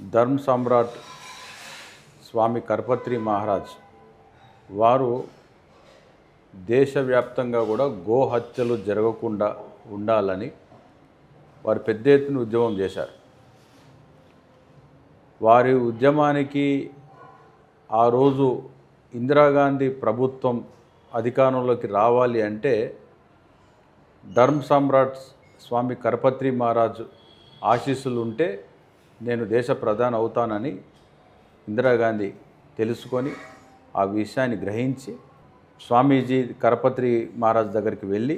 ధర్మ సమ్రాట్ స్వామి కరపత్రి మహారాజ్ వారు దేశవ్యాప్తంగా కూడా గోహత్యలు జరగకుండా ఉండాలని వారు పెద్ద ఎత్తున ఉద్యమం చేశారు. వారి ఉద్యమానికి ఆ రోజు ఇందిరాగాంధీ ప్రభుత్వం అధికారంలోకి రావాలి అంటే ధర్మ సమ్రాట్ స్వామి కరపత్రి మహారాజ్ ఆశీస్సులు ఉంటే నేను దేశ ప్రధాని అవుతానని ఇందిరాగాంధీ తెలుసుకొని ఆ విషయాన్ని గ్రహించి స్వామీజీ కరపత్రి మహారాజ్ దగ్గరికి వెళ్ళి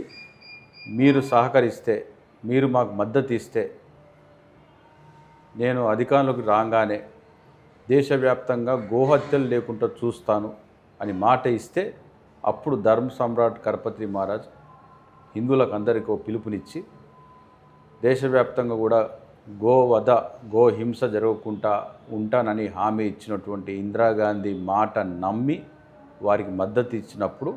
మీరు సహకరిస్తే, మీరు మాకు మద్దతు ఇస్తే నేను అధికారంలోకి రాగానే దేశవ్యాప్తంగా గోహత్యలు లేకుండా చూస్తాను అని మాట ఇస్తే అప్పుడు ధర్మ సమ్రాట్ కరపత్రి మహారాజ్ హిందువులకు అందరికీ ఓ పిలుపునిచ్చి దేశవ్యాప్తంగా కూడా గోవధ గోహింస జరగకుండా ఉంటానని హామీ ఇచ్చినటువంటి ఇందిరాగాంధీ మాట నమ్మి వారికి మద్దతు ఇచ్చినప్పుడు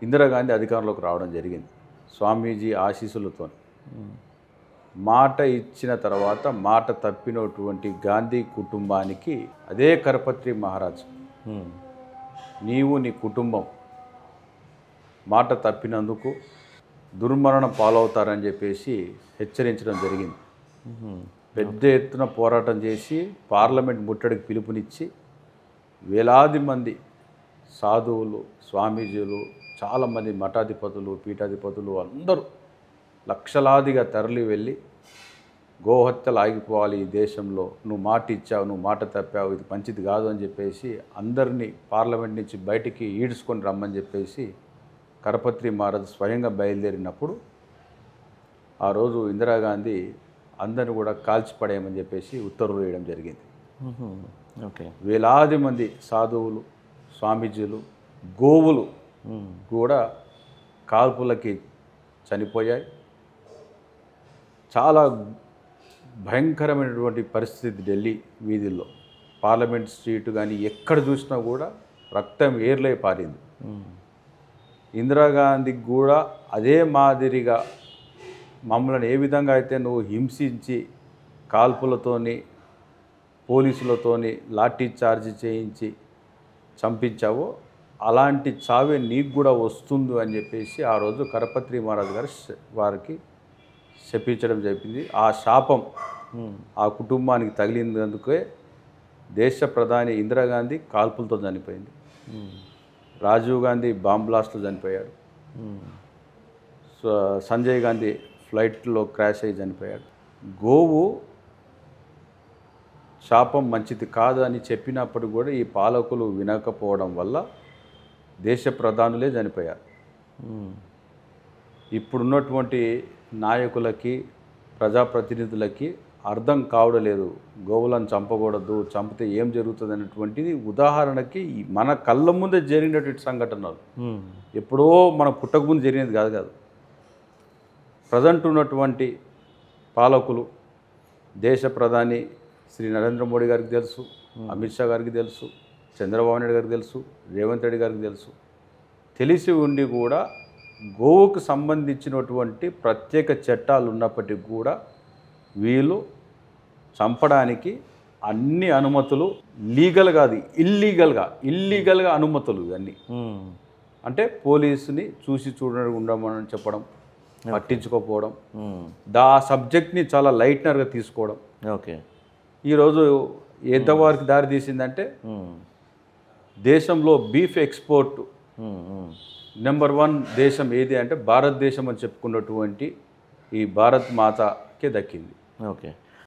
ఇందిరాగాంధీ అధికారంలోకి రావడం జరిగింది స్వామీజీ ఆశీస్సులతో. మాట ఇచ్చిన తర్వాత మాట తప్పినటువంటి గాంధీ కుటుంబానికి అదే కరపత్రి మహారాజ్ నీవు నీ కుటుంబం మాట తప్పినందుకు దుర్మరణం పాలవుతారని చెప్పేసి హెచ్చరించడం జరిగింది. పెద్ద ఎత్తున పోరాటం చేసి పార్లమెంట్ ముట్టడికి పిలుపునిచ్చి వేలాది మంది సాధువులు, స్వామీజీలు, చాలామంది మఠాధిపతులు, పీఠాధిపతులు అందరూ లక్షలాదిగా తరలి వెళ్ళి గోహత్యలు ఆగిపోవాలి ఈ దేశంలో, నువ్వు మాట ఇచ్చావు, నువ్వు మాట తప్పావు, ఇది మంచిది కాదు అని చెప్పేసి అందరినీ పార్లమెంట్ నుంచి బయటికి ఈడ్చుకొని రమ్మని చెప్పేసి కరపత్రి మహారాజ్ స్వయంగా బయలుదేరినప్పుడు ఆ రోజు ఇందిరాగాంధీ అందరిని కూడా కాల్చిపడేయమని చెప్పేసి ఉత్తర్వులు వేయడం జరిగింది. ఓకే. వేలాది మంది సాధువులు, స్వామీజీలు, గోవులు కూడా కాల్పులకి చనిపోయాయి. చాలా భయంకరమైనటువంటి పరిస్థితి ఢిల్లీ వీధుల్లో, పార్లమెంట్ స్ట్రీట్ కానీ ఎక్కడ చూసినా కూడా రక్తం ఏర్లై పారింది. ఇందిరాగాంధీకి కూడా అదే మాదిరిగా మమ్మల్ని ఏ విధంగా అయితే నువ్వు హింసించి కాల్పులతోని, పోలీసులతోని లాఠీ చార్జ్ చేయించి చంపించావో అలాంటి చావే నీకు కూడా వస్తుంది అని చెప్పేసి ఆ రోజు కరపత్రి మహారాజ్ గారు వారికి శపించడం జరిగింది. ఆ శాపం ఆ కుటుంబానికి తగిలినందుకే దేశ ప్రధాని ఇందిరాగాంధీ కాల్పులతో చనిపోయింది. రాజీవ్ గాంధీ బాంబ్ బ్లాస్ట్లో చనిపోయాడు. సంజయ్ గాంధీ ఫ్లైట్లో క్రాష్ అయ్యి చనిపోయాడు. గోవు శాపం మంచిది కాదు అని చెప్పినప్పుడు కూడా ఈ పాలకులు వినకపోవడం వల్ల దేశ ప్రధానులే చనిపోయారు. ఇప్పుడున్నటువంటి నాయకులకి, ప్రజాప్రతినిధులకి అర్థం కావడం లేదు. గోవులను చంపకూడదు, చంపితే ఏం జరుగుతుంది అనేటువంటిది ఉదాహరణకి మన కళ్ళ ముందే జరిగినటువంటి సంఘటనలు. ఎప్పుడో మన పుట్టక ముందు జరిగినది కాదు. ప్రజెంట్ ఉన్నటువంటి పాలకులు, దేశ ప్రధాని శ్రీ నరేంద్ర మోడీ గారికి తెలుసు, అమిత్ షా గారికి తెలుసు, చంద్రబాబు నాయుడు గారికి తెలుసు, రేవంత్ రెడ్డి గారికి తెలుసు. తెలిసి ఉండి కూడా గోవుకు సంబంధించినటువంటి ప్రత్యేక చట్టాలు ఉన్నప్పటికీ కూడా వీళ్ళు చంపడానికి అన్ని అనుమతులు లీగల్ కాదు, ఇల్లీగల్గా అనుమతులు ఇవన్నీ. అంటే పోలీసుని చూసి చూడకుండా ఉండమని చెప్పడం, పట్టించుకోకపోవడం, ఆ సబ్జెక్ట్ని చాలా లైట్నర్గా తీసుకోవడం. ఓకే. ఈరోజు ఎంతవరకు దారి తీసిందంటే దేశంలో బీఫ్ ఎక్స్పోర్ట్ నెంబర్ 1 దేశం ఏది అంటే భారతదేశం అని చెప్పుకున్నటువంటి ఈ భారత్ మాతకే దక్కింది. ఓకే.